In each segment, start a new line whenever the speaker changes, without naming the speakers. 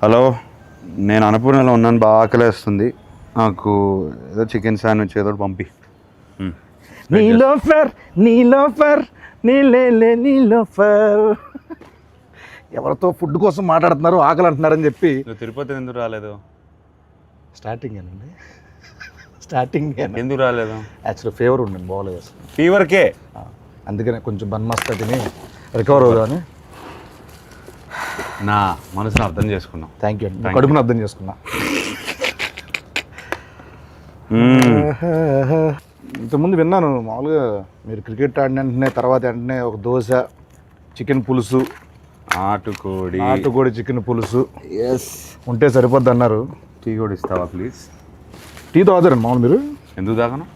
Hello, నేను అన్నపూర్ణలో ఉన్నాను, బాగా ఆకలేస్తుంది. నాకు ఏదో చికెన్ శాండ్విచ్ ఏదో పంపి.
నీలోఫర్ నీలోఫర్ నీలోఫర్. ఎవరితో ఫుడ్ కోసం మాట్లాడుతున్నారు, ఆకలి అంటున్నారని చెప్పి.
తిరుపతి ఎందుకు రాలేదు?
స్టార్టింగ్ అండి, స్టార్టింగ్
ఎందుకు రాలేదు?
యాక్చువల్లీ ఫీవర్ ఉండండి, బాగోలేదు అసలు.
ఫీవర్కే?
అందుకనే కొంచెం బన్మస్తా తిని రికవర్ అవుదామని.
నా మనసును అర్థం చేసుకున్నాం.
థ్యాంక్ యూ అండి, కడుపును అర్థం చేసుకున్నా. ఇంతకుముందు విన్నాను మామూలుగా మీరు క్రికెట్ ఆడిన వెంటనే తర్వాత వెంటనే ఒక దోశ, చికెన్ పులుసు, నాటుకోడి చికెన్ పులుసు ఉంటే సరిపోద్ది అన్నారు.
టీ కూడా ఇస్తావా ప్లీజ్?
టీ తాగుతారండి మామూలు మీరు?
ఎందుకు తాగను?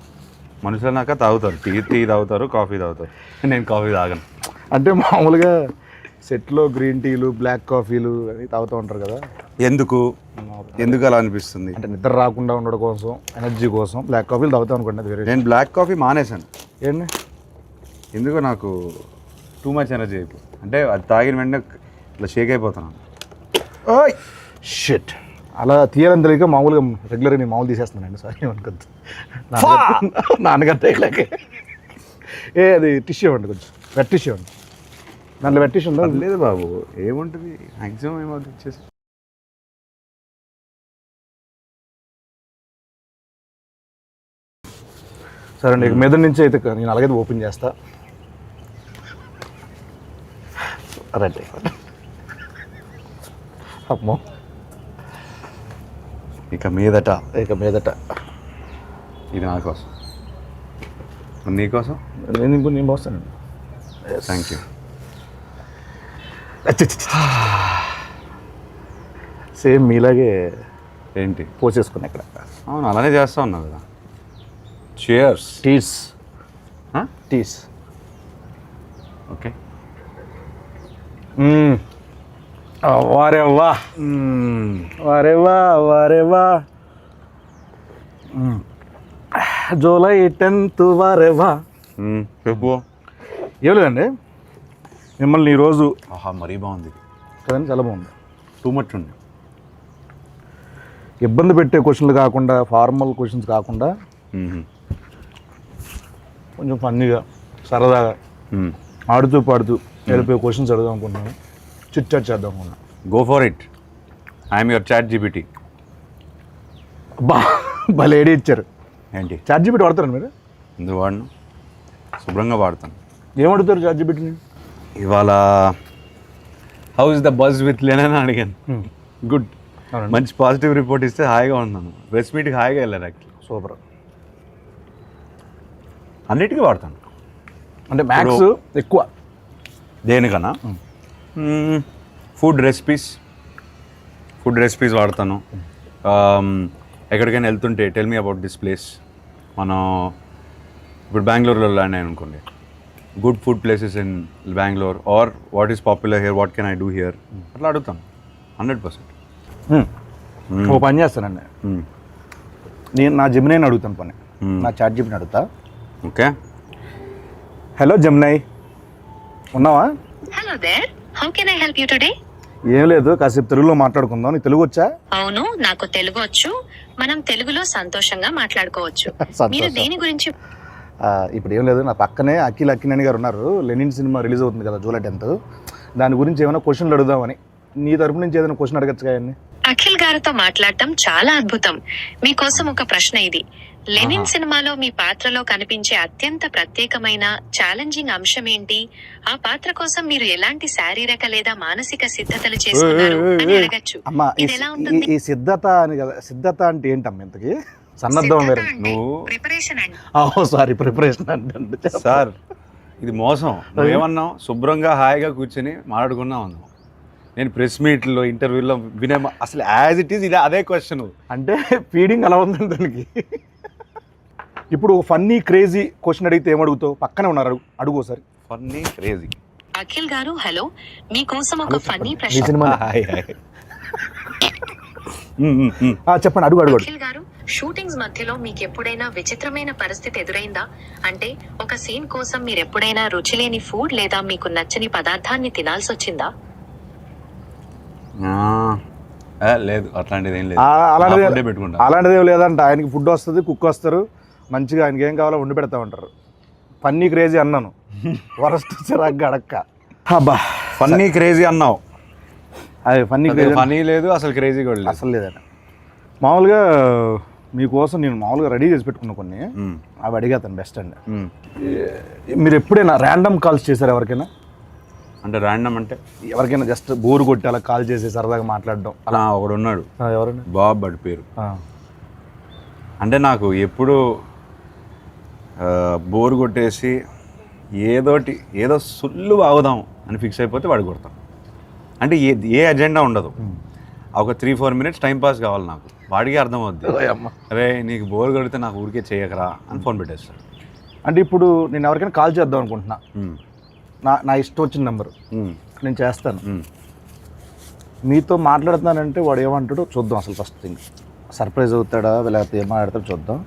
మనుషులు నాక తాగుతారు, టీ తాగుతారు, కాఫీ తాగుతారు. నేను కాఫీ తాగను.
అంటే మామూలుగా సెట్లో గ్రీన్ టీలు, బ్లాక్ కాఫీలు అని తాగుతూ ఉంటారు కదా,
ఎందుకు అలా అనిపిస్తుంది?
అంటే నిద్ర రాకుండా ఉండడం కోసం, ఎనర్జీ కోసం బ్లాక్ కాఫీలు తాగుతాం అనుకోండి. అది వేరే.
నేను బ్లాక్ కాఫీ మానేశాను.
ఏంటి?
ఎందుకో నాకు టూ మచ్ ఎనర్జీ అయిపోయి, అంటే అది తాగిన వెంటనే ఇట్లా షేక్ అయిపోతున్నాను.
ఓయ్ షిట్, అలా తీయాలని తెలియక మామూలుగా రెగ్యులర్గా నేను మామూలు తీసేస్తున్నానండి. సారీ అనుకోద్దు, నాన్నగారు తేగలేకే. అది టిష్యూ ఇవ్వండి, కొంచెం వెట్ టిష్యూ ఇవ్వండి. దాంట్లో వెట్ టిష్యూ ఉందా?
లేదు బాబు, ఏముంటుంది మ్యాక్సిమం ఏమవుతుంది ఇచ్చేసి.
సరే అండి, మీద నుంచి అయితే నేను అలాగే ఓపెన్ చేస్తా. రైట్, అమ్మో,
ఇక మీదట ఇది నా కోసం, నీకోసం.
నేను పోస్తానండి.
Thank you.
సేమ్ మీలాగే
ఏంటి
పోసేసుకున్నా ఇక్కడ.
అవును, అలానే చేస్తా ఉన్నావు కదా. చియర్స్.
టీస్
ఓకే.
వారేవా జూలై 10th వారేవా.
చెప్పు.
ఏం లేదండి, మిమ్మల్ని ఈరోజు
మరీ బాగుంది
కదండి, చాలా బాగుంది.
టూ మచ్ ఉంది.
ఇబ్బంది పెట్టే క్వశ్చన్లు కాకుండా, ఫార్మల్ క్వశ్చన్స్ కాకుండా కొంచెం ఫన్నీగా, సరదాగా, ఆడుతూ పాడుతూ వెళ్ళిపోయే క్వశ్చన్స్ అడుగుదాం అనుకుంటున్నాను. చిట్ చాట్ చేద్దాం అనుకున్నాను.
Go for it. I'm your chat GPT.
భలే ఐడియా ఇచ్చారు.
ఏంటి?
చాట్ జీపీటీ వాడతారండి మీరు?
ఎందుకు వాడను, శుభ్రంగా వాడతాను.
ఏం అడుగుతారు చాట్ జీపీటీని?
ఇవాళ how is the buzz with లెన్ అని అడిగాను. గుడ్, మంచి పాజిటివ్ రిపోర్ట్ ఇస్తే హాయిగా ఉన్నాను. ప్రెస్ మీట్కి హాయిగా వెళ్ళాను. Actually
super.
అన్నిటికీ వాడతాను.
అంటే మ్యాథ్స్ ఎక్కువ
దేనికన్నా ఫుడ్ రెసిపీస్ వాడతాను. ఎక్కడికైనా వెళ్తుంటే tell me about this place. మనం ఇప్పుడు బెంగళూరులో ల్యాండ్ అయ్యాను అనుకోండి, good food places in Bengaluru are what is popular here, what can I do here, అట్లా అడుగుతాను 100%.
ఓ పని చేస్తానండి, నేను నా జెమినైని అడుగుతాను పని, నా చాట్ జీపీటీని అడుగుతా.
ఓకే.
హలో జెమినై, ఉన్నావా?
Hello there, how can I help you today?
ఏం లేదు, కాసేపు తెలుగులో మాట్లాడుకుందాం. నీకు తెలుగు వచ్చా?
అవును, నాకు తెలుగు వచ్చు. మనం తెలుగులో సంతోషంగా మాట్లాడుకోవచ్చు. మీరు దేని గురించి?
ఇప్పుడు ఏం లేదు, నా పక్కనే అఖిల్ అక్కినేని గారు ఉన్నారు. లెనిన్ సినిమా రిలీజ్ అవుతుంది కదా జూలై 10th, దాని గురించి ఏమైనా క్వశ్చన్లు అడుగుదామని. నీ తరపు నుంచి ఏదైనా క్వశ్చన్ అడగచ్చు కదండి.
అఖిల్ గారితో మాట్లాడటం చాలా అద్భుతం. మీకోసం ఒక ప్రశ్న ఇది. లెనిన్ సినిమాలో మీ పాత్రలో కనిపించే అత్యంత ప్రత్యేకమైన ఛాలెంజింగ్ అంశం ఏంటి? ఆ పాత్ర కోసం మీరు ఎలాంటి శారీరక లేదా మానసిక సిద్ధతలు చేసుకున్నారు అని అడగచ్చు. ఇది ఎలా ఉంటుంది?
ఈ సిద్ధత అని కదా, సిద్ధత అంటే ఏంటమ్మా ఇంతకి? సన్నద్ధం వేరే.
ప్రిపరేషన్ అండి.
సారీ, ప్రిపరేషన్ అంటే
సార్ ఇది మోసం. నువ్వేమన్నావు? శుభ్రంగా హాయిగా కూర్చొని మాట్లాడుకున్నావు అన్నావు. నేను ప్రెస్ మీట్లో ఇంటర్వ్యూలో వినే అసలు యాజ్ ఇట్ ఈస్ ఇది అదే క్వశ్చన్.
అంటే ఫీడింగ్ అలా ఉందండి దానికి. ఇప్పుడు ఫన్నీ క్రేజీ క్వశ్చన్ అడిగితే ఏమడుగుతావు? పక్కనే ఉన్నారు, అడుగు సార్.
Funny crazy.
అఖిల్ గారు హలో, మీకోసం ఒక ఫన్నీ ప్రశ్న.
చెప్పండి, అడుగు.
అఖిల్ గారు, షూటింగ్స్ మధ్యలో మీకు ఎప్పుడైనా విచిత్రమైన పరిస్థితి ఎదురైందా? అంటే ఒక సీన్ కోసం మీరు ఎప్పుడైనా రుచిలేని ఫుడ్ లేదా మీకు నచ్చని పదార్థాన్ని తినాల్సి వచ్చిందా?
లేదు అట్లాంటిది ఏం లేదు.
అలాంటిది
నా food ఏ పెట్టుకుంటా.
అలాంటిది ఏం లేదంట. ఆయనకి ఫుడ్ వస్తుంది, కుక్ వస్తారు, మంచిగా ఆయనకి ఏం కావాలో వండి పెడతా ఉంటారు. ఫన్నీ క్రేజీ అన్నాను, వరస్ట్ చిరాగ్గా అడక్క. అబ్బా
ఫన్నీ క్రేజీ అన్నావు,
అది ఫన్నీ క్రేజీ
ఫనీ లేదు అసలు, క్రేజీ కూడా లేదు.
అసలు లేదండి. మామూలుగా మీకోసం నేను మామూలుగా రెడీ చేసి పెట్టుకున్నా కొన్ని, అవి అడిగేతాను బెస్ట్ అండి. మీరు ఎప్పుడైనా ర్యాండమ్ కాల్స్ చేశారు ఎవరికైనా?
అంటే ర్యాండమ్ అంటే
ఎవరికైనా జస్ట్ బోర్ కొట్టి అలా కాల్ చేసి సరదాగా మాట్లాడడం
అలా ఒకడు ఉన్నాడు,
ఎవరండి?
బాబ్ బడి పేరు. అంటే నాకు ఎప్పుడు బోర్ కొట్టేసి ఏదో సుల్లు బాగుదాం అని ఫిక్స్ అయిపోతే వాడు కొడతాం. అంటే ఏ అజెండా ఉండదు, ఒక 3-4 minutes టైం పాస్ కావాలి నాకు. వాడికి అర్థం అవుద్ది, అరే నీకు బోర్ కొడితే నాకు ఊరికే చేయకరా అని ఫోన్ పెట్టేస్తాడు.
అంటే ఇప్పుడు నేను ఎవరికైనా కాల్ చేద్దాం అనుకుంటున్నా, నా ఇష్టం వచ్చిన నెంబరు నేను చేస్తాను, మీతో మాట్లాడుతున్నానంటే వాడు ఏమంటాడో చూద్దాం. అసలు ఫస్ట్ థింగ్ సర్ప్రైజ్ అవుతాడా లేకపోతే ఏం మాట్లాడతాడో చూద్దాం.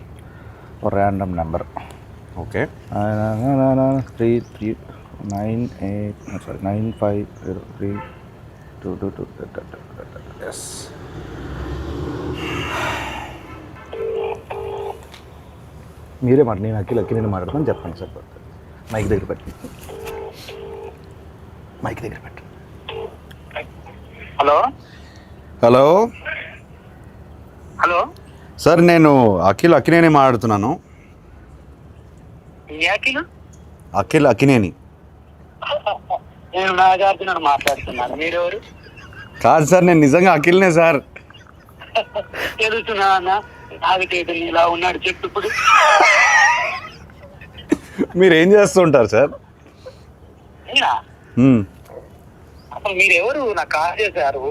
ఒక ర్యాండమ్ నెంబర్.
ఓకే,
95032222. ఎస్, మీరే మాట, నేను అక్కి నేను మాట్లాడతాను చెప్పండి సార్. మైక్ దగ్గర పెట్టి, మైక్ దగ్గర పెట్టు.
హలో
హలో
హలో
సార్, నేను అక్కినేని మాట్లాడుతున్నాను. అక్కినేని.
నేను నాగార్జున మాట్లాడుతున్నాను. మీరెవరు?
కాదు సార్, నేను నిజంగా అఖిల్నే సార్.
తెలుసునా అన్న, నాగటేటు ఇలా ఉన్నాడు చెప్పు ఇప్పుడు.
మీరు ఏం చేస్తుంటారు సార్?
అసలు మీరెవరు? నాకు కాల్ చేశారు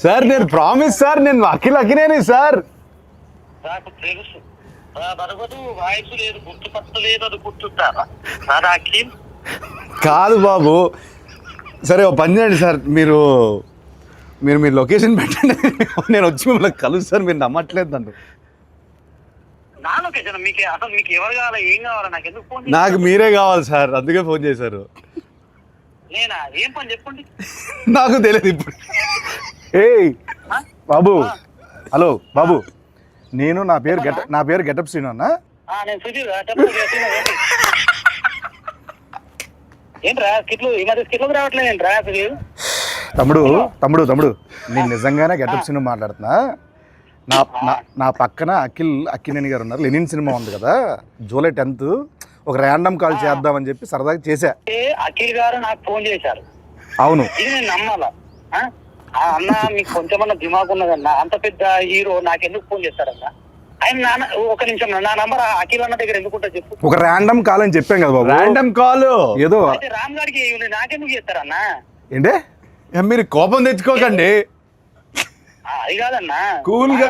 సార్, నేను ప్రామిస్ సార్, నేను అఖినేని సార్.
నాకు తెలుసు, బరగదు వాయిస్ లేదు, గుర్తుపట్టలేదు, అది గుర్తుంటారా సార్? అఖిల్
కాదు బాబు. సరే ఓ పని చేయండి సార్, మీరు లొకేషన్ పెట్టండి, నేను వచ్చి మిమ్మల్ని కలుస్తాను. మీరు నమ్మట్లేదు నన్ను.
నా లొకేషన్ మీకు అసలు మీకు ఎవరు కావాలా, ఏం కావాలా? నాకు ఎందుకు ఫోన్?
నాకు మీరే కావాలి సార్, అందుకే ఫోన్ చేశారు.
నేనా? ఏం పని చెప్పండి.
నాకు తెలియదు ఇప్పుడు.
ఏయ్ బాబు, హలో బాబు, నేను నా పేరు గెటప్ శ్రీను అన్న.
నేను సుధీర్. ఏంట్రా స్కిట్లు ఈ మధ్య స్కిట్లకు రావట్లేదు ఏంట్రా?
తమ్ముడు నేను నిజంగానే గెటప్ శ్రీను మాట్లాడుతున్నా. నా పక్కన అక్కినేని గారు ఉన్నారు. లెనిన్ సినిమా ఉంది కదా, జూలై 10th ఒక ర్యాండమ్ కాల్ చేద్దామని చెప్పి సరదాగా చేశా.
అఖిల్ గారు నాకు ఫోన్ చేశారు.
అవును,
ఇది నేను నమ్మాలా? అన్న మీకు కొంచెమన్నా దిమాగ్ ఉన్నదన్న, అంత పెద్ద హీరో నాకెందుకు ఫోన్ చేస్తారన్న? ఆయన ఒక నిమిషం, నా నంబర్ అఖిల్ అన్న దగ్గర ఎందుకుంటా చెప్పు.
ఒక ర్యాండమ్ కాల్ అని చెప్పాం కదా బాబు.
ర్యాండమ్ కాల్
ఏదో
రామ్ గారికి నాకెందుకు చేస్తారన్న?
ఏంటే
మీరు కోపం తెచ్చుకోకండి.
అది కాదన్నా,
కూల్ గా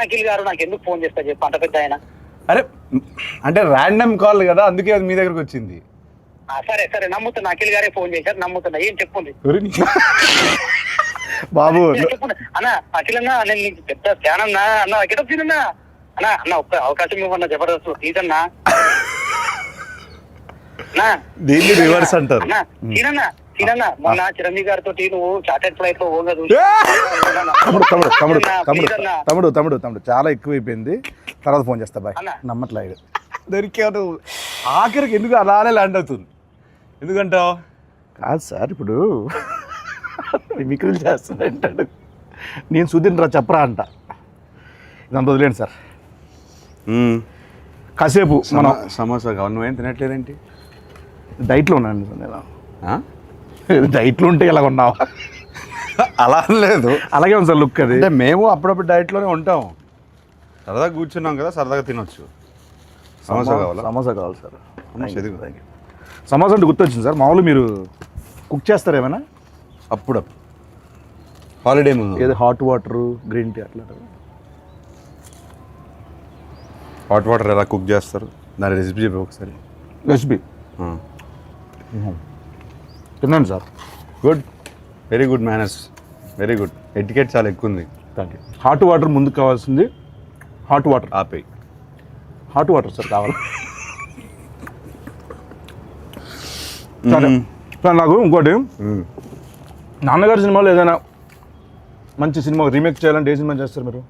అఖిల్ గారు నాకు ఎందుకు ఫోన్ చేస్తారు చెప్పు, అంత పెద్ద ఆయన.
అరే అంటే ర్యాండమ్ కాల్ కదా, అందుకే అది మీ దగ్గరకు వచ్చింది.
సరే సరే నమ్ముతున్నా, అఖిల్ గారే ఫోన్ చేశారు, నమ్ముతున్నా. ఏం చెప్పండి
బాబు.
చెప్పండి అన్న. అఖిల్ అన్న, నేను నీకు పెద్ద ఫ్యాన్ అన్నా. అన్న గెటప్ సీన్ అన్నా. అన్న ఒక్క అవకాశం ఇవ్వన్నా, జబర్దస్త్ ప్లీజ్ అన్నా.
దీన్ని రివర్స్ అంటారు.
సీనన్నా, మొన్న చిరంజీవి గారితో నువ్వు చార్టెడ్ ఫ్లైట్ లో ఓగా
తమ్ముడు చాలా ఎక్కువైపోయింది, తర్వాత ఫోన్ చేస్తా బాయ్. నమ్మట్లేదు
దొరికాడు. ఆఖరికి ఎందుకు అలానే ల్యాండ్ అవుతుంది? ఎందుకంటావు?
కాదు సార్, ఇప్పుడు మిమిక్రీలు చేస్తానంటాడు, నేను సుధీర్ రా చెప్పరా అంట. ఇదంతా వదిలేండి సార్. కాసేపు మనం
సమోసా కావాలి. నువ్వేం తినట్లేదేంటి?
డైట్లో ఉన్నాను నేను. డైట్లో ఉంటే ఇలా ఉన్నావా?
అలా లేదు,
అలాగే ఉంది సార్ లుక్. అది
అంటే మేము అప్పుడప్పుడు డైట్లోనే ఉంటాం, సరదాగా కూర్చున్నాం కదా, సరదాగా తినొచ్చు. సమోసా కావాలా?
సమోసా కావాలి సార్. సమోసా అంటే గుర్తొచ్చింది సార్, మామూలు మీరు కుక్ చేస్తారు ఏమైనా?
అప్పుడప్పుడు హాలిడే ముందు
ఏదో హాట్ వాటర్, గ్రీన్ టీ అట్లా.
హాట్ వాటర్ ఎలా కుక్ చేస్తారు, దాని రెసిపీ చెప్పి ఒకసారి.
రెసిపీ తిన్నాను sir.
Good, very good manners, very good. Etiquette చాలా ఎక్కువ ఉంది.
Thank you. హాట్ వాటర్ ముందుకు కావాల్సింది. హాట్ వాటర్
ఆపేయి.
హాట్ వాటర్ సార్ కావాలి. సరే సార్, నాకు ఇంకోటి నాన్నగారి సినిమాలో ఏదైనా మంచి సినిమా రీమేక్ చేయాలంటే ఏ సినిమా చేస్తారు మీరు?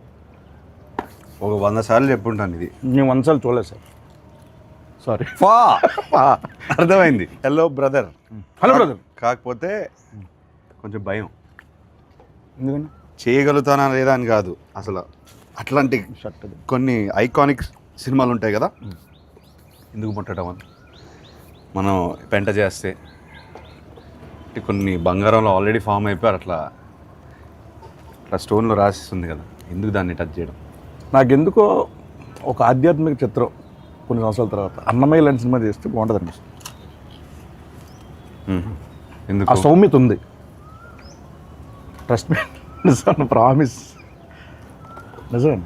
ఒక 100 సార్లు చెప్పుంటాను ఇది.
నేను 100 సార్లు చూడలేదు సార్, సారీ.
అర్థమైంది. Hello brother.
Hello brother.
కాకపోతే కొంచెం భయం.
ఎందుకని?
చేయగలుగుతానా లేదా అని కాదు, అసలు అట్లాంటి
షర్ట్
కొన్ని ఐకానిక్ సినిమాలు ఉంటాయి కదా, ఎందుకు ముట్టడం అని మనం పెంట చేస్తే కొన్ని బంగారంలో ఆల్రెడీ ఫామ్ అయిపోయారు, అట్లా స్టోన్లో రాసిస్తుంది కదా, ఎందుకు దాన్ని టచ్ చేయడం?
నాకెందుకో ఒక ఆధ్యాత్మిక చిత్రం కొన్ని సంవత్సరాల తర్వాత అన్నమయ్య లాంటి సినిమా చేస్తే బాగుంటుంది అనిపిస్తుంది.
ఎందుకు?
ఆ సౌమ్యత ఉంది. ట్రస్ట్ మీ, నిజం, ప్రామిస్, నిజం.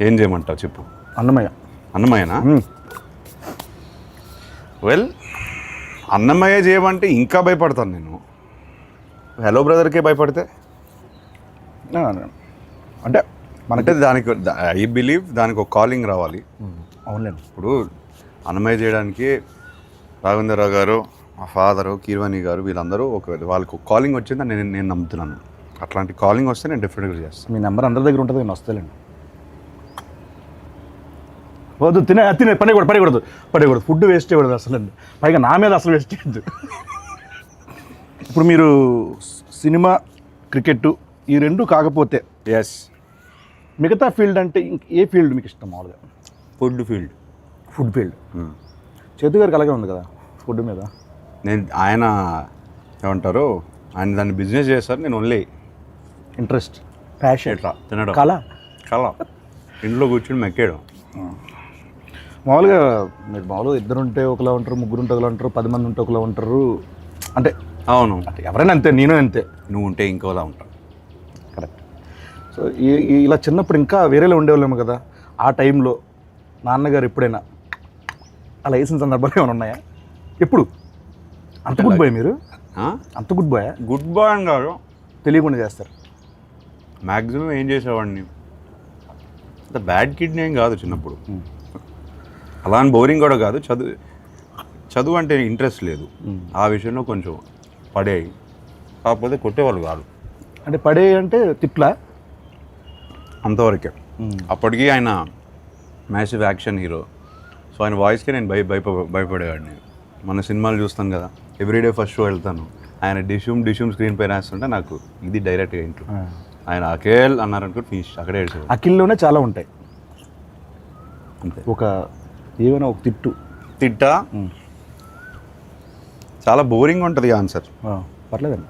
ఏం చేయమంటావు చెప్పు.
అన్నమయ్య.
అన్నమయ్యనా? వెల్, అన్నమయ్య చేయమంటే ఇంకా భయపడతాను నేను. హలో బ్రదర్కే భయపడితే
అంటే
మనకి దానికి ఐ బిలీవ్ దానికి ఒక కాలింగ్ రావాలి.
అవునండి.
ఇప్పుడు అన్నమయ్య చేయడానికి రాఘవేంద్రరావు గారు, మా ఫాదరు, కీర్వాణి గారు, వీళ్ళందరూ వాళ్ళకి ఒక కాలింగ్ వచ్చిందని నేను నమ్ముతున్నాను. అట్లాంటి కాలింగ్ వస్తే నేను డెఫినెట్గా చేస్తాను.
మీ నెంబర్ అందరి దగ్గర ఉంటుంది, నేను వస్తానండి. వద్దు, తినే పడకూడదు ఫుడ్ వేస్ట్ చేయకూడదు అసలు. పైగా నా మీద అసలు వేస్ట్ చేయద్దు. ఇప్పుడు మీరు సినిమా, క్రికెట్ ఈ రెండు కాకపోతే
ఎస్,
మిగతా ఫీల్డ్ అంటే ఏ ఫీల్డ్ మీకు ఇష్టం మామూలుగా?
Food field.
Food field. చేతు గారికి అలాగే ఉంది కదా ఫుడ్ మీద.
ఆయన ఏమంటారు, ఆయన దాన్ని బిజినెస్ చేస్తారు, నేను ఓన్లీ
ఇంట్రెస్ట్, ప్యాషన్,
ఎట్లా తినడం,
కళ
ఇంట్లో కూర్చొని మెక్కేయడం.
మామూలుగా మీరు మామూలుగా 2 ఉంటే ఒకలా ఉంటారు, 3 ఉంటే ఒకలా ఉంటారు, 10 మంది ఉంటే ఒకలా ఉంటారు. అంటే
అవును,
అంటే ఎవరైనా అంతే, నేను అంతే.
నువ్వు ఉంటే ఇంకోలా ఉంటావు.
కరెక్ట్. సో ఇలా చిన్నప్పుడు ఇంకా వేరేలో ఉండేవాళ్ళేమో కదా. ఆ టైంలో నాన్నగారు ఎప్పుడైనా అలా వేసిన సందర్భాలు ఏమైనా ఉన్నాయా? ఎప్పుడు? అంత గుడ్ బాయ్ మీరు? అంత గుడ్ బాయ్?
గుడ్ బాయ్ అని కాదు,
తెలియకుండా చేస్తారు.
మ్యాక్సిమం ఏం చేసేవాడిని, అంత బ్యాడ్ కిడ్ని ఏం కాదు చిన్నప్పుడు. అలా అని బోరింగ్ కూడా కాదు. చదువు అంటే ఇంట్రెస్ట్ లేదు, ఆ విషయంలో కొంచెం పడేవి. కాకపోతే కొట్టేవాళ్ళు కాదు.
అంటే పడే అంటే తిట్లా?
అంతవరకే. అప్పటికీ ఆయన మ్యాసివ్ యాక్షన్ హీరో, సో ఆయన వాయిస్కి నేను భయపడేవాడిని. మన సినిమాలు చూస్తాను కదా, ఎవ్రీడే ఫస్ట్ షో వెళ్తాను, ఆయన డిష్యూమ్ స్క్రీన్ పై రాస్తుంటే నాకు ఇది డైరెక్ట్గా ఇంట్లో ఆయన అఖిల్ అన్నారనుకో ఫినిష్, అక్కడే ఏడ్చేవాడు.
అఖిల్లోనే చాలా ఉంటాయి
అంతే.
ఏమైనా ఒక తిట్టా
చాలా బోరింగ్ ఉంటుంది ఆన్సర్.
పర్లేదండి,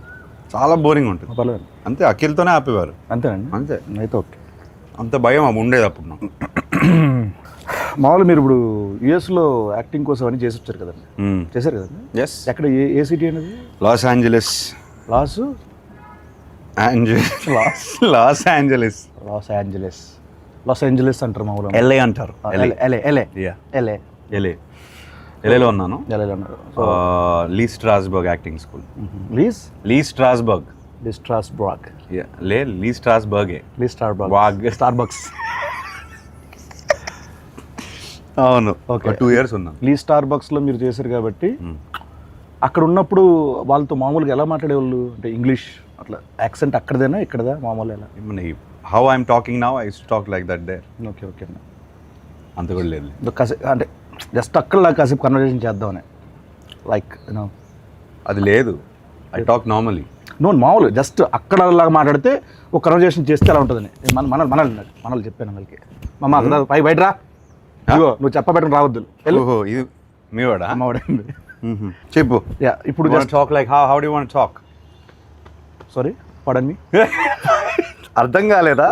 చాలా బోరింగ్ ఉంటుంది.
పర్లేదండి.
అంతే, అఖిల్తోనే ఆపేవారు.
అంతేనండి.
అంతే,
అయితే ఓకే.
అంత భయం ఉండేది అప్పుడు నాకు.
మామూలు మీరు ఇప్పుడు యుఎస్లో యాక్టింగ్ కోసం అని చేసి వచ్చారు కదండి, చేశారు కదండి.
ఎస్.
ఎక్కడ, ఏ సిటీ అనేది?
Los Angeles.
లాస్ ఏంజలస్ అంటారు మామూలు.
ఎల్ఏ అంటారు. ఎల్ఏలో ఉన్నాను. లీ స్ట్రాస్బర్గ్ యాక్టింగ్ స్కూల్. లీ స్ట్రాస్బర్గ్.
స్టార్బక్స్.
అవును,
ఓకే.
2 years ఉన్నాను.
లీ స్టార్బక్స్లో మీరు చేశారు కాబట్టి అక్కడ ఉన్నప్పుడు వాళ్ళతో మామూలుగా ఎలా మాట్లాడేవాళ్ళు? అంటే ఇంగ్లీష్ అట్లా యాక్సెంట్ అక్కడదేనా ఇక్కడదా మామూలు ఎలా?
How I'm talking now, I use to talk like that there.
Okay okay అన్న.
అంత కూడా లేదు.
అంటే జస్ట్ అక్కడ కాసేపు కన్వర్జేషన్ చేద్దామని, లైక్ యూనో
అది లేదు. I talk normally.
మామూలు జస్ట్ అక్కడ లాగా మాట్లాడితే ఒక కన్వర్జేషన్ చేస్తే ఎలా ఉంటుందని మనల్ని చెప్పాను వాళ్ళకి. మమ్మ బయట రా, నువ్వు చెప్పబెట్టడం రావద్దు.
ఓహో, ఇది మీ వాడా?
అమ్మవాడండి.
చెప్పు.
ఇప్పుడు
talk like how do you want talk?
Sorry, pardon me.
అర్థం కాలేదా?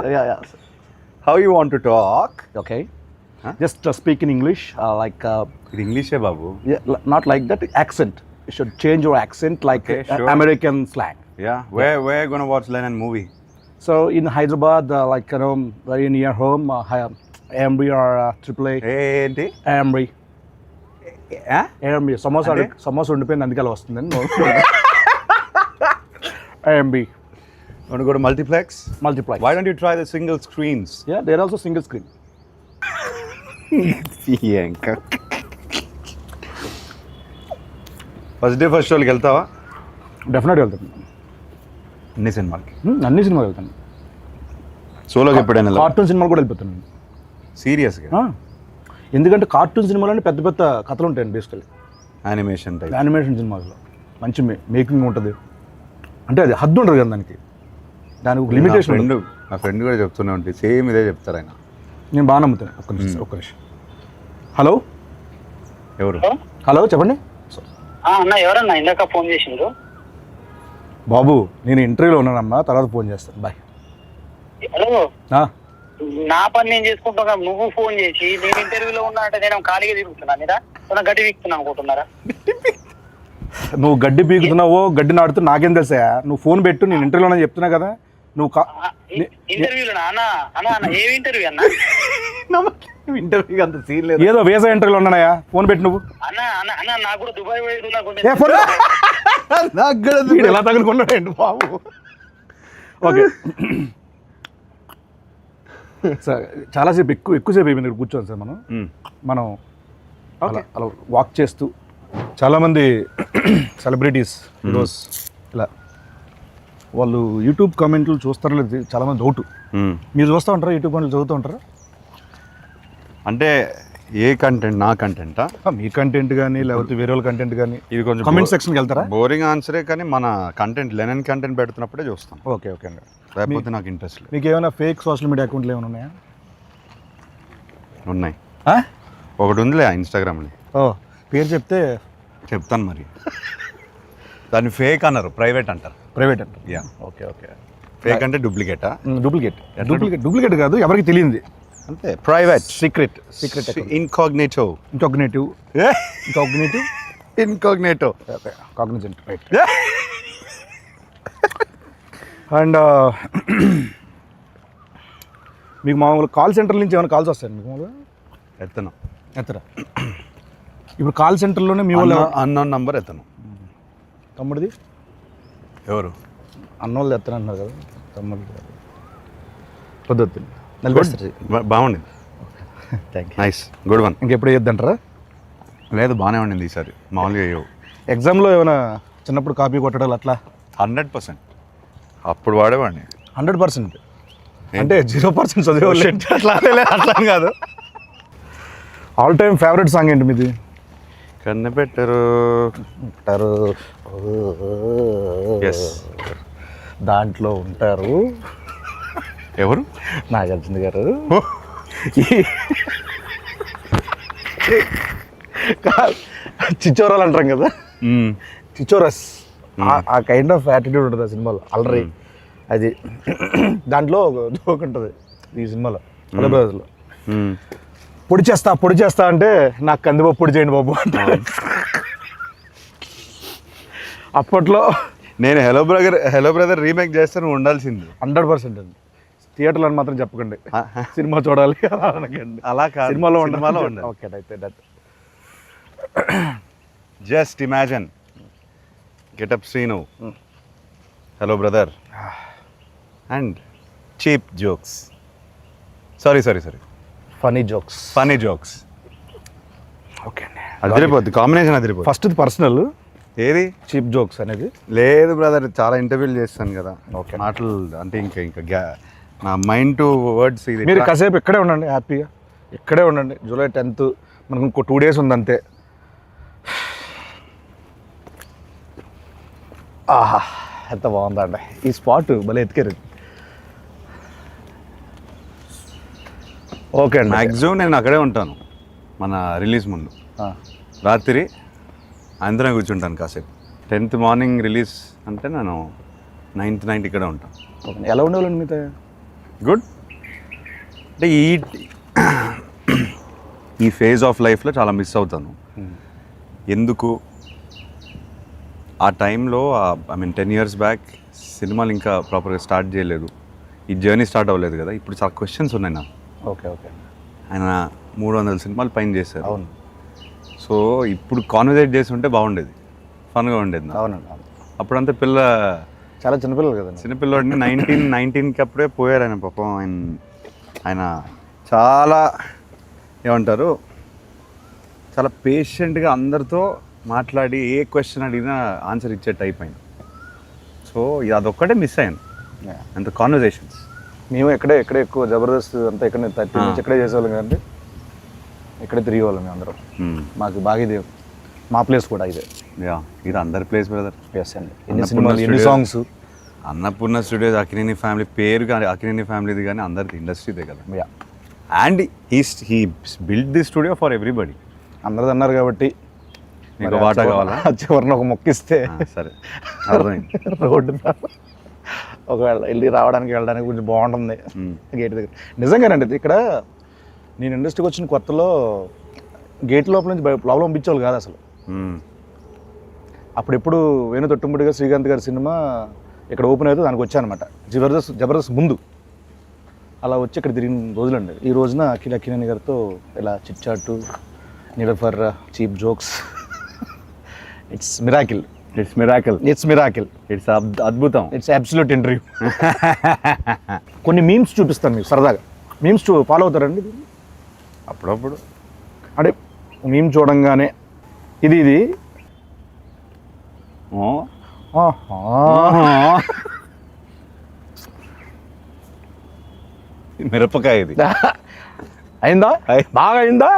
How you want to talk?
Okay, just speak in English, like
ఇది ఇంగ్లీషే బాబు.
Not like that accent. You should change your accent like
okay, sure.
American slang.
Yeah, where you gonna watch Lennon movie?
So in Hyderabad, like very near home, Amri or AAA.
ఏంటి
Amri? Amri. Samosa ఉండిపోయింది అందుకే అలా వస్తుందని. Amri.
Want to go to multiplex? Why don't you try the single screens?
Yeah, there are also single screen.
First day first షోకి వెళ్తావా?
డెఫినెట్గా వెళ్తాను.
అన్ని సినిమాలకి.
అన్ని సినిమాలు వెళ్తాను.
సోలోకి ఎప్పుడైనా
కార్టూన్ సినిమాలు కూడా వెళ్ళిపోతాను.
సీరియస్గా?
ఎందుకంటే కార్టూన్ సినిమాలు పెద్ద పెద్ద కథలు ఉంటాయండి బేసికలీ.
Animation type.
యానిమేషన్ సినిమాల్లో మంచి మేకింగ్ ఉంటుంది. అంటే అది హద్దు ఉండదు కదా దానికి ఒక లిమిటేషన్.
నా ఫ్రెండ్ కూడా చెప్తూనే ఉంటుంది, సేమ్ ఇదే చెప్తారు ఆయన.
నేను బాగా నమ్ముతాను. ఒక్క నిమిషం. హలో
ఎవరు?
హలో చెప్పండి.
అన్న ఎవరన్నా ఇందాక ఫోన్ చేసిండ్రు?
బాబు నేను ఇంటర్వ్యూలో ఉన్నానమ్మా, తర్వాత ఫోన్ చేస్తాను. బాయ్.
హలో, నా పని నేను చేసుకుంటున్నా, నువ్వు ఫోన్ చేసి నేను ఇంటర్వ్యూలో ఉన్నా అంటే నేను ఖాళీగా తిరుగుతున్నా మీద గడ్డి వీక్తున్నా అనుకుంటున్నారా?
నువ్వు గడ్డి పీకుతున్నావో గడ్డి నాడుతూ నాకేం తెలుసా? నువ్వు ఫోన్ పెట్టు, నేను ఇంటర్వ్యూలో చెప్తున్నా కదా. నువ్వు
ఇంటర్వ్యూలో అన్న ఏమి ఇంటర్వ్యూ అన్న?
ఇంటర్వ్యూ అంత సీన్ లేదు, ఏదో వేసా ఇంటర్వ్యూలో ఉన్నాయా. ఫోన్ పెట్టు నువ్వు.
అన్న అన్న అన్న నాకు కూడా దుబాయ్
ఎలా తగులుకున్నాడండి బాబు. ఓకే సార్, చాలాసేపు ఎక్కువసేపు అయిపోయింది ఇక్కడ కూర్చోండి సార్. మనం అలా వాక్ చేస్తూ చాలామంది సెలబ్రిటీస్ హీరోస్ ఇలా వాళ్ళు యూట్యూబ్ కామెంట్లు చూస్తారో లేదు చాలామంది డౌట్. మీరు చూస్తూ ఉంటారా యూట్యూబ్ కామెంట్లు చదువుతూ ఉంటారా?
అంటే ఏ కంటెంట్? నా కంటెంటా?
మీ కంటెంట్ కానీ లేకపోతే వేరే వాళ్ళ కంటెంట్ కానీ?
ఇది కొంచెం
కామెంట్ సెక్షన్కి వెళ్తారా?
బోరింగ్ ఆన్సరే, కానీ మన కంటెంట్ లెనన్ కంటెంట్ పెడుతున్నప్పుడే చూస్తాం.
ఓకే ఓకే అండి.
లేకపోతే నాకు ఇంట్రెస్ట్ లేదు.
మీకు ఏమైనా ఫేక్ సోషల్ మీడియా అకౌంట్లు ఏమైనా ఉన్నాయా?
ఉన్నాయి. ఒకటి ఉందిలే ఇన్స్టాగ్రామ్లో.
పేరు చెప్తే
చెప్తాను మరి. దాన్ని ఫేక్ అన్నారు, ప్రైవేట్ అంటారు.
ప్రైవేట్ అంటారు.
యా.
Okay okay.
ఫేక్ అంటే డూప్లికేటా?
డూప్లికేట్ కాదు, ఎవరికి తెలియంది
అంతే. Private,
secret,
incognito.
Cognizant, right. And మీకు మామూలు కాల్ సెంటర్ నుంచి ఏమైనా కాల్స్ వస్తాయండి మీకు? మామూలుగా ఎత్తరా? ఇప్పుడు కాల్ సెంటర్లోనే మీ వాళ్ళు
అన్నోన్ నంబర్ ఎత్తను.
తమ్ముడిది
ఎవరు?
అన్నోళ్ళు ఎత్తను అన్నారు కదా, తమ్ముడు
బాగుండింది.
Thank you.
Nice, good one.
ఇంకెప్పుడు వేయొద్దంటారా?
లేదు, బాగానే ఉండింది ఈసారి. మామూలుగా అయ్యవు.
ఎగ్జామ్లో ఏమైనా చిన్నప్పుడు కాపీ కొట్టడాలు అట్లా?
100%. అప్పుడు వాడేవాడిని.
100%? అంటే 0% చదివేవాళ్ళు అట్లా కాదు. ఆల్ టైమ్ ఫేవరెట్ సాంగ్ ఏంటి మీది?
కన్నెపెట్టరు.
దాంట్లో ఉంటారు
ఎవరు?
నాగార్జున గారు. చిచ్చోరాలు అంటాం కదా, చిచ్చోరస్, ఆ కైండ్ ఆఫ్ యాటిట్యూడ్ ఉంటుంది ఆ సినిమాలో. అల్లరి అది. దాంట్లో జోక్ ఉంటుంది ఈ సినిమాలో, బ్రదర్స్లో. పొడి చేస్తా అంటే నాకు కందిపప్పు పొడి చేయండి బాబు అంటే. అప్పట్లో
నేను హలో బ్రదర్ రీమేక్ చేస్తే నువ్వు ఉండాల్సింది.
100% అండి. థియేటర్లో అని మాత్రం చెప్పకండి, సినిమా చూడాలి అనకండి.
అలా కాదు,
సినిమాలో
ఉండాలి.
ఓకే, అయితే
just imagine getup Srinu, hello brother, and cheap jokes. Sorry
funny jokes. Okay అండి,
అదిరిపోద్ది కాంబినేషన్. అదిరిపోద్ది.
ఫస్ట్ పర్సనల్
ఏది
చీప్ జోక్స్ అనేది?
లేదు బ్రదర్, చాలా ఇంటర్వ్యూలు చేస్తాను కదా.
ఓకే.
మాటలు అంటే ఇంకా నా మైండ్ టు వర్డ్స్. ఇది
మీరు కాసేపు ఇక్కడే ఉండండి, హ్యాపీగా ఇక్కడే ఉండండి. జూలై 10th మనకు ఇంకో 2 days ఉంది అంతే. ఆహా, ఎంత బాగుందండి ఈ స్పాట్, భలే ఎత్తికారు. ఓకే అండి.
మ్యాక్సిమం నేను అక్కడే ఉంటాను మన రిలీజ్ ముందు. రాత్రి అందరం కూర్చుంటాను కాసేపు. 10th మార్నింగ్ రిలీజ్ అంటే నేను 9th నైట్ ఇక్కడే ఉంటాను.
ఎలా ఉండేవాళ్ళండి మీతో?
గుడ్. అంటే ఈ ఫేజ్ ఆఫ్ లైఫ్లో చాలా మిస్ అవుతాను. ఎందుకు ఆ టైంలో, ఐ మీన్ 10 years బ్యాక్ సినిమాలు ఇంకా ప్రాపర్గా స్టార్ట్ చేయలేదు, ఈ జర్నీ స్టార్ట్ అవ్వలేదు కదా. ఇప్పుడు చాలా క్వశ్చన్స్ ఉన్నాయి నాకు.
ఓకే.
ఆయన 300 సినిమాలు పైన చేశారు.
అవును.
సో ఇప్పుడు కాన్వర్సేట్ చేసి ఉంటే బాగుండేది, ఫన్గా ఉండేది.
అవునండి.
అప్పుడంతా
చాలా చిన్నపిల్లలు కదా,
చిన్నపిల్లడిని 19 అప్పుడే పోయారు ఆయన. పాపం ఆయన చాలా ఏమంటారు, చాలా పేషెంట్గా అందరితో మాట్లాడి ఏ క్వశ్చన్ అడిగినా ఆన్సర్ ఇచ్చే టైప్ ఆయన. సో సో అదొక్కటే మిస్ అయ్యాను అంత కాన్వర్జేషన్స్.
మేము ఎక్కడే ఎక్కువ జబర్దస్త్ అంతా ఇక్కడ 30 నుంచి ఇక్కడే చేసేవాళ్ళం కదండి, ఇక్కడే తిరిగేవాళ్ళం మేము అందరం. మాకు బాగా ఇది మా ప్లేస్ కూడా ఇదే.
ఇది అందరి ప్లేస్ బ్రదర్.
ఎస్ అండి, ఎన్ని సినిమాలు ఎన్ని songs.
Annapurna studios Akkineni family పేరు కానీ అక్కినేని ఫ్యామిలీది కానీ అందరిది ఇండస్ట్రీదే కదా. And he build the studio for everybody.
అందరిది అన్నారు కాబట్టి
మీకు వాటా కావాలా?
చివరిని ఒక మొక్కిస్తే
సరే అర్థమైంది.
రోడ్డు ఒకవేళ వెళ్ళి రావడానికి వెళ్ళడానికి కొంచెం బాగుంటుంది గేట్ దగ్గర. నిజంగానండి ఇక్కడ నేను ఇండస్ట్రీకి వచ్చిన కొత్తలో గేట్ లోపల నుంచి లోపల పంపించేవాళ్ళు కాదు అసలు. అప్పుడెప్పుడు వేణు తొట్టుముడిగా శ్రీకాంత్ గారి సినిమా ఇక్కడ ఓపెన్ అయితే దానికి వచ్చానమాట, జబర్దస్త్ ముందు. అలా వచ్చి ఇక్కడ తిరిగిన రోజులండి. ఈ రోజున అక్కినేని గారితో ఇలా చిట్ చాట్, నీడర్ for cheap jokes. It's miracle.
అద్భుతం.
It's absolute interview. కొన్ని మీమ్స్ చూపిస్తాను మీకు సరదాగా. మీమ్స్ ఫాలో అవుతారండి
అప్పుడప్పుడు?
అంటే మీమ్ చూడంగానే ఇది
మిరపకాయ ఇది
అయిందా, బాగా అయిందా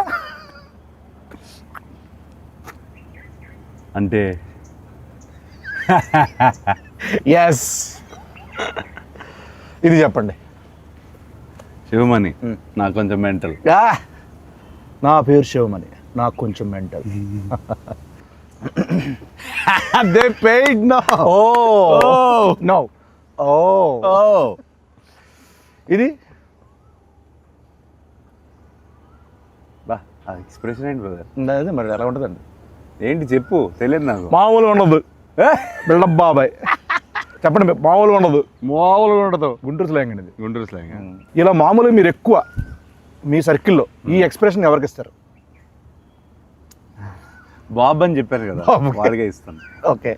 అంటే
ఎస్. ఇది చెప్పండి.
శివమణి నాకు కొంచెం మెంటల్.
నా పేరు శివమణి, నాకు కొంచెం mental. They paid no. No. ఇది
బా ఎక్స్ప్రెషన్ ఏంటి బ్రదర్?
అదే మరి ఎలా ఉంటుందండి?
ఏంటి చెప్పు, తెలియదు నాకు.
మామూలుగా ఉండదు బిల్డప్ బాబాయ్. చెప్పండి, మామూలుగా ఉండదు. గుంటూరు స్లాంగ్ అండి ఇది.
గుంటూరు స్లాంగ్.
ఇలా మామూలుగా మీరు ఎక్కువ మీ సర్కిల్లో ఈ ఎక్స్ప్రెషన్ ఎవరికి ఇస్తారు?
బాబు అని చెప్పారు కదా, వాడిగా ఇస్తాను.
ఓకే,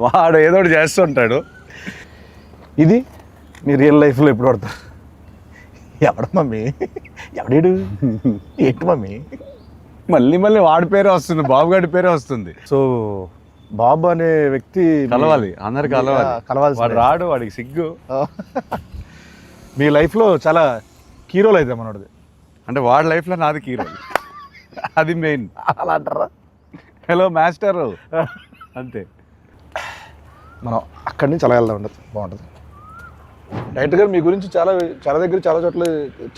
వాడు ఏదో ఒకటి చేస్తుంటాడు.
ఇది మీ రియల్ లైఫ్లో ఎప్పుడు పడతారు? ఎవడ మమ్మీ, ఎవడేడు, ఏంటి మమ్మీ?
మళ్ళీ వాడి పేరే వస్తుంది, బాబు గారి పేరే వస్తుంది.
సో బాబు అనే వ్యక్తి
కలవాలి, అందరు కలవాలి. వాడు రాడు, వాడికి సిగ్గు.
మీ లైఫ్లో చాలా కీ రోల్ అయితే మనోడిది.
అంటే వాడి లైఫ్లో నాది కీ రోల్, అది మెయిన్.
అలా అంటారా?
హలో మాస్టర్ అంతే.
మనం అక్కడి నుంచి అలా వెళ్దాం, ఉండదు, బాగుంటుంది. డైరెక్టర్ గారు మీ గురించి చాలా దగ్గర చాలా చోట్ల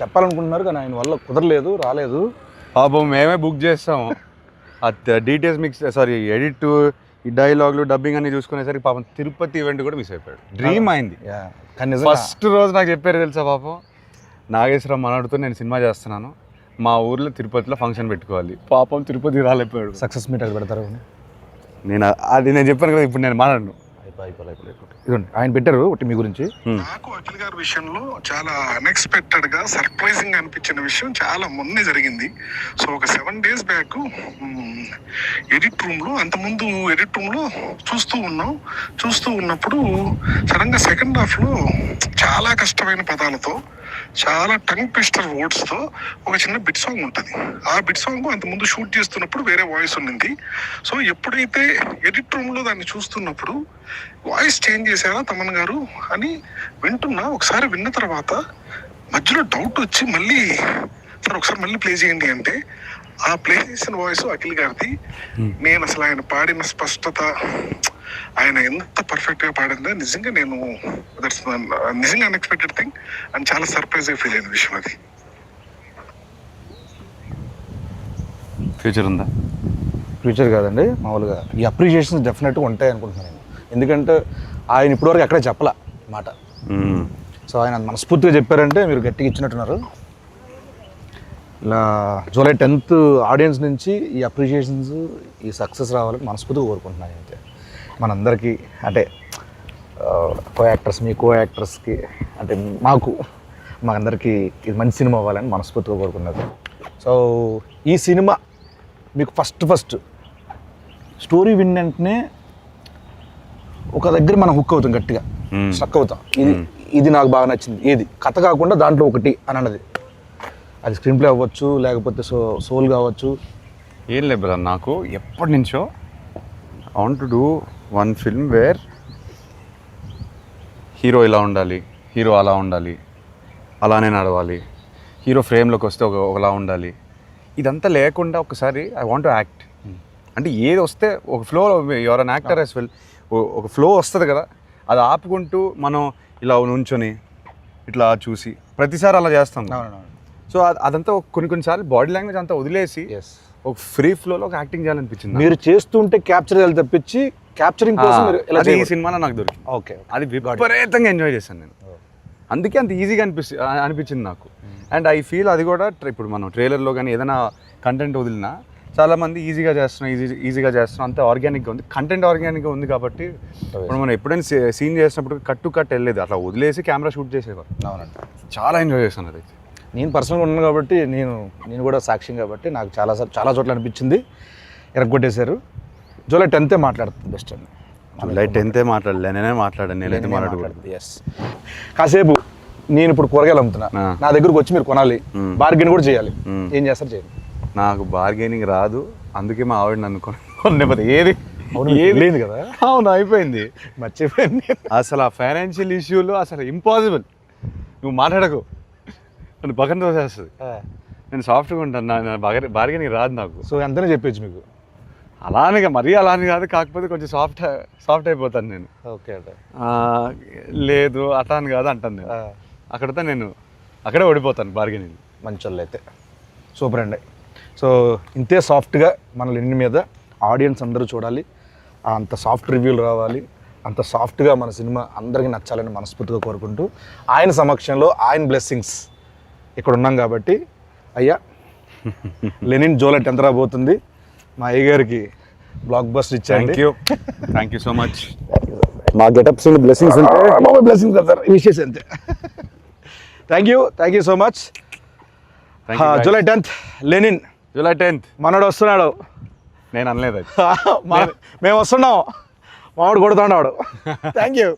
చెప్పాలనుకుంటున్నారు, కానీ ఆయన వల్ల కుదరలేదు, రాలేదు.
పాపం మేమే బుక్ చేస్తాము. డీటెయిల్స్ మిక్స్ ఎడిట్, ఈ డైలాగులు, డబ్బింగ్ అన్ని చూసుకునేసరికి పాపం తిరుపతి ఈవెంట్ కూడా మిస్ అయిపోయాడు. డ్రీమ్ అయింది. ఫస్ట్ రోజు నాకు చెప్పారు తెలుసా, పాపం నాగేశ్వరరావు మనోడితో నేను సినిమా చేస్తున్నాను, మా ఊర్లో తిరుపతిలో ఫంక్షన్ పెట్టుకోవాలి. పాపం తిరుపతి రాలేకపోయాడు.
సక్సెస్ మీట్ అది పెడతారు.
నేను చెప్పాను కదా, ఇప్పుడు నేను మాట్లాడను.
ఇదండి ఆయన పెట్టారు ఒకటి మీ గురించి.
నాకు అఖిల్ గారి విషయంలో చాలా అన్ఎక్స్పెక్టెడ్ గా సర్ప్రైజింగ్ అనిపించిన విషయం చాలా మొన్నే జరిగింది. సో ఒక 7 days బ్యాక్ ఎడిట్ రూమ్ లో, అంతకుముందు ఎడిట్ రూమ్ లో చూస్తూ ఉన్నప్పుడు సడన్ గా సెకండ్ హాఫ్ లో చాలా కష్టమైన పదాలతో, చాలా టంగ్ ట్విస్టర్ వర్డ్స్ తో ఒక చిన్న బిట్ సాంగ్ ఉంటుంది. ఆ బిట్ సాంగ్ అంతకుముందు షూట్ చేస్తున్నప్పుడు వేరే వాయిస్ ఉండింది. సో ఎప్పుడైతే ఎడిట్ రూమ్ లో దాన్ని చూస్తున్నప్పుడు వాయిస్ చేంజ్ చేశారా తమన్ గారు అని వింటున్నా. ఒకసారి విన్న తర్వాత మధ్యలో డౌట్ వచ్చి మళ్ళీ సార్ ఒకసారి మళ్ళీ ప్లే చేయండి అంటే, ఆ ప్లే చేసిన వాయిస్ అఖిల్ గారిది. నేను అసలు ఆయన పాడిన స్పష్టత, ఆయన ఎంత పర్ఫెక్ట్ గా పాడిందో నిజంగా నేను నిజంగా అన్ఎక్స్పెక్టెడ్ థింగ్ అండ్ చాలా సర్ప్రైజ్ గా ఫీల్ అయిన విషయం అది.
ఫ్యూచర్ ఉందా?
ఫ్యూచర్ కాదండి, మామూలుగా ఈ అప్రిషియేషన్స్ డెఫినెట్గా ఉంటాయి అనుకుంటున్నాను నేను. ఎందుకంటే ఆయన ఇప్పటివరకు ఎక్కడ చెప్పలా మాట. సో ఆయన మనస్ఫూర్తిగా చెప్పారంటే మీరు గట్టిగా ఇచ్చినట్టున్నారు. ఇలా July 10th ఆడియన్స్ నుంచి ఈ అప్రిషియేషన్స్, ఈ సక్సెస్ రావాలని మనస్ఫూర్తిగా కోరుకుంటున్నాను. అయితే మనందరికీ, అంటే కో యాక్టర్స్కి అంటే మాకందరికీ ఇది మంచి సినిమా అవ్వాలని మనస్ఫూర్తిగా కోరుకున్నది. సో ఈ సినిమా మీకు ఫస్ట్ స్టోరీ విన్ వెంటనే ఒక దగ్గర మనం హుక్ అవుతాం, గట్టిగా స్ట్రక్ అవుతాం. ఇది నాకు బాగా నచ్చింది, ఏది కథ కాకుండా దాంట్లో ఒకటి అని అన్నది. అది స్క్రీన్ ప్లే అవ్వచ్చు, లేకపోతే సోల్ కావచ్చు.
ఏం లేదు బ్రదర్, నాకు ఎప్పటి నుంచో I want to do one film where hero ఇలా ఉండాలి, హీరో అలా ఉండాలి, అలానే నడవాలి, హీరో ఫ్రేమ్లోకి వస్తే ఒకలా ఉండాలి. ఇదంతా లేకుండా ఒకసారి ఐ వాంట్ టు యాక్ట్. అంటే ఏది వస్తే ఒక flow, your an actor as well, ఒక ఫ్లో వస్తుంది కదా, అది ఆపుకుంటూ మనం ఇలా నుంచొని ఇట్లా చూసి ప్రతిసారి అలా చేస్తాం. సో అదంతా కొన్నిసార్లు బాడీ లాంగ్వేజ్ అంతా వదిలేసి ఒక ఫ్రీ ఫ్లోలో ఒక యాక్టింగ్ చేయాలనిపించింది.
మీరు చేస్తుంటే క్యాప్చర్ చేయాలి తప్పించి క్యాప్చరింగ్ కోసం మీరు ఇలా
అది ఈ సినిమాలో నాకు దొరికింది.
ఓకే,
అది విపరీతంగా ఎంజాయ్ చేశాను నేను. అందుకే అంత ఈజీగా అనిపించింది నాకు. అండ్ ఐ ఫీల్ అది కూడా ఇప్పుడు మనం ట్రైలర్లో కానీ ఏదైనా కంటెంట్ వదిలినా చాలామంది ఈజీగా చేస్తున్నాం అంతే ఆర్గానిక్గా ఉంది. కంటెంట్ ఆర్గానిక్గా ఉంది కాబట్టి ఇప్పుడు మనం ఎప్పుడైనా సీన్ చేసినప్పుడు కట్ వెళ్ళలేదు, అట్లా వదిలేసి కెమెరా షూట్ చేసేవారు.
అవునండి,
చాలా ఎంజాయ్ చేశాను అది.
నేను పర్సనల్గా ఉన్నాను కాబట్టి నేను కూడా సాక్ష్యం కాబట్టి నాకు చాలా చోట్ల అనిపించింది. ఎరగొట్టేశారు. జూలై 10th మాట్లాడుతుంది బెస్ట్ అండి.
జూలై 10th మాట్లాడలే, నేనే మాట్లాడాను. నేనైతే మాట్లాడకూడదు.
ఎస్, కాసేపు నేను ఇప్పుడు కూరగాయలు అమ్ముతున్నా, నా దగ్గరకు వచ్చి మీరు కొనాలి, బార్గెన్ కూడా చేయాలి. ఏం చేస్తారు? చేయండి.
నాకు బార్గెనింగ్ రాదు, అందుకే మా ఆవిడ నన్ను కొనలేకపోతే ఏది
లేదు కదా.
అవును, అయిపోయింది,
మర్చిపోయింది.
అసలు ఆ ఫైనాన్షియల్ ఇష్యూలు అసలు ఇంపాసిబుల్. నువ్వు మాట్లాడకు, నన్ను పక్కన తోసేస్తుంది. నేను సాఫ్ట్గా ఉంటాను, నా బార్గెనింగ్ రాదు నాకు.
సో ఎంతనే చెప్పచ్చు మీకు?
అలానే మరీ అలానే కాదు, కాకపోతే కొంచెం సాఫ్ట్ అయిపోతాను నేను.
ఓకే అంటే
లేదు అట్లా అని కాదు అంటాను నేను. అక్కడితో నేను అక్కడే ఓడిపోతాను బార్గెనింగ్.
మంచి వాళ్ళు అయితే సూపర్ అండి. సో ఇంతే సాఫ్ట్గా మన లెనిన్ మీద ఆడియన్స్ అందరూ చూడాలి, అంత సాఫ్ట్ రివ్యూలు రావాలి, అంత సాఫ్ట్గా మన సినిమా అందరికీ నచ్చాలని మనస్ఫూర్తిగా కోరుకుంటూ ఆయన సమక్షంలో ఆయన బ్లెస్సింగ్స్ ఇక్కడ ఉన్నాం కాబట్టి అయ్యా లెనిన్ జూలై 10th రాబోతుంది. మా అయ్య గారికి బ్లాక్ బస్టర్ ఇచ్చాను.
Thank you so much.
మా గెటప్స్ బ్లెస్సింగ్స్ ఉంటే బ్లెస్సింగ్స్ కదా విషెస్ అంతే. Thank you so much. July 10th Lenin,
July 10th
మనోడు వస్తున్నాడు.
నేను అనలేదు,
మేము వస్తున్నాం, మావాడు కొడుతున్నాడు. Thank you.